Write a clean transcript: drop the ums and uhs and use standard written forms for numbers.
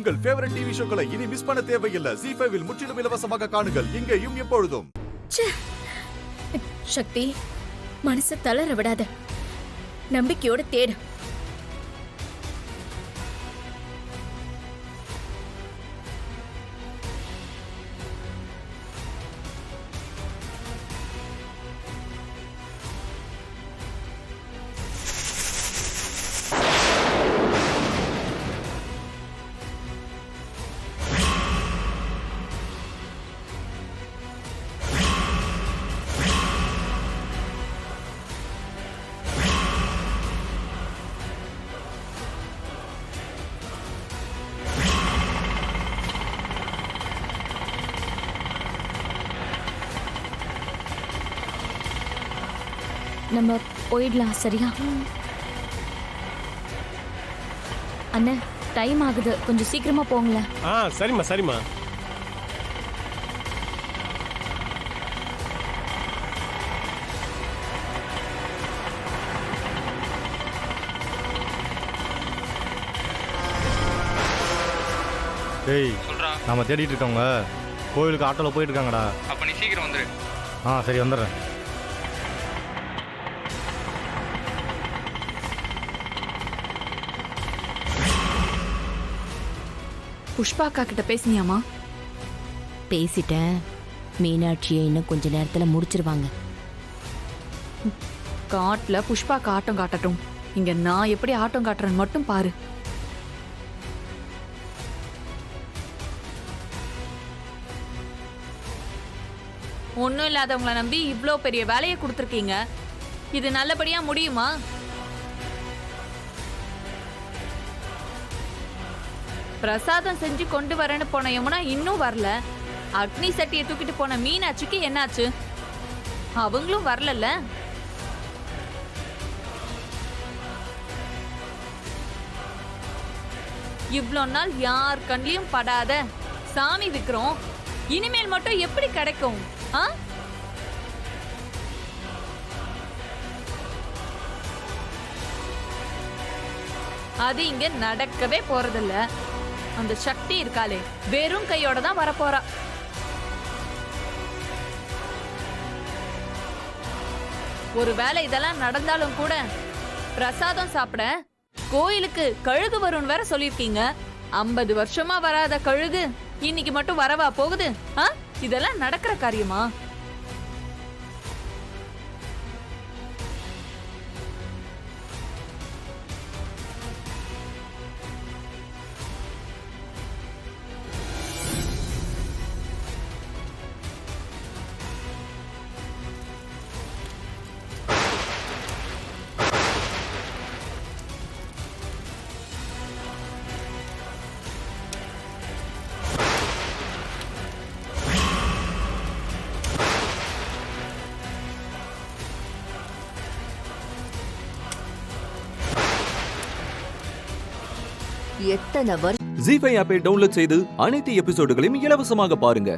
உங்கள் favourite TV ஷோக்களை இனி miss பண்ண தேவையில்லை. ZEE5 இல் முற்றிலும் இலவசமாக காணுங்கள். இங்கேயும் எப்பொழுதும். சக்தி, மனச தளர விடாத, நம்பிக்கையோட தேடு. நம்ம போயிடலாம், சரியா? அண்ணே, டைம் ஆகுது, கொஞ்சம் சீக்கிரமா போங்களேன். சரிம்மா சரிம்மா. டேய், நாம தேடிட்டு இருக்கவங்க கோயிலுக்கு ஆட்டோல போயிட்டு இருக்காங்கடா. அப்ப நீ சீக்கிரம் வந்துரு. சரி, வந்துடுறேன். புஷ்பா அக்கா கிட்ட பேசினியாமா? பேசிட்டேன். மீனாட்சியை இன்னும் கொஞ்ச நேரத்துல முடிச்சிருவாங்க. காட்டுல புஷ்பாக்கு ஆட்டம் காட்டட்டும், இங்க நான் எப்படி ஆட்டம் காட்டுறேன்னு மட்டும் பாரு. ஒன்னும் இல்லாதவங்களை நம்பி இவ்ளோ பெரிய வேலையை கொடுத்துருக்கீங்க. இது நல்லபடியா முடியுமா? பிரசாதம் செஞ்சு கொண்டு வரேன்னு போன யமுனா இன்னும் வரல. அக்னி சட்டியை தூக்கிட்டு போன மீனாட்சிக்கு என்னாச்சு? அவங்களும் வரலல்ல. இவ்ளோ நாள் யார் கண்ணிலையும் படாத சாமி விக்கிறோம், இனிமேல் மட்டும் எப்படி கிடைக்கும்? அது இங்க நடக்கவே போறதில்ல. அந்த சக்தி இருக்காளே, வெறும் கையோட தான் வரப்போறா. ஒருவேளை இதெல்லாம் நடந்தாலும் கூட பிரசாதம் சாப்பிட கோயிலுக்கு கழுகு வரும்னு வேற சொல்லிருக்கீங்க. 50 வருஷமா வராத கழுகு இன்னைக்கு மட்டும் வரவா போகுது? இதெல்லாம் நடக்கிற காரியமா? எத்தனை வருஷம் ZEE5 ஆப்பை டவுன்லோட் செய்து அனைத்து எபிசோடுகளையும் இலவசமாக பாருங்க.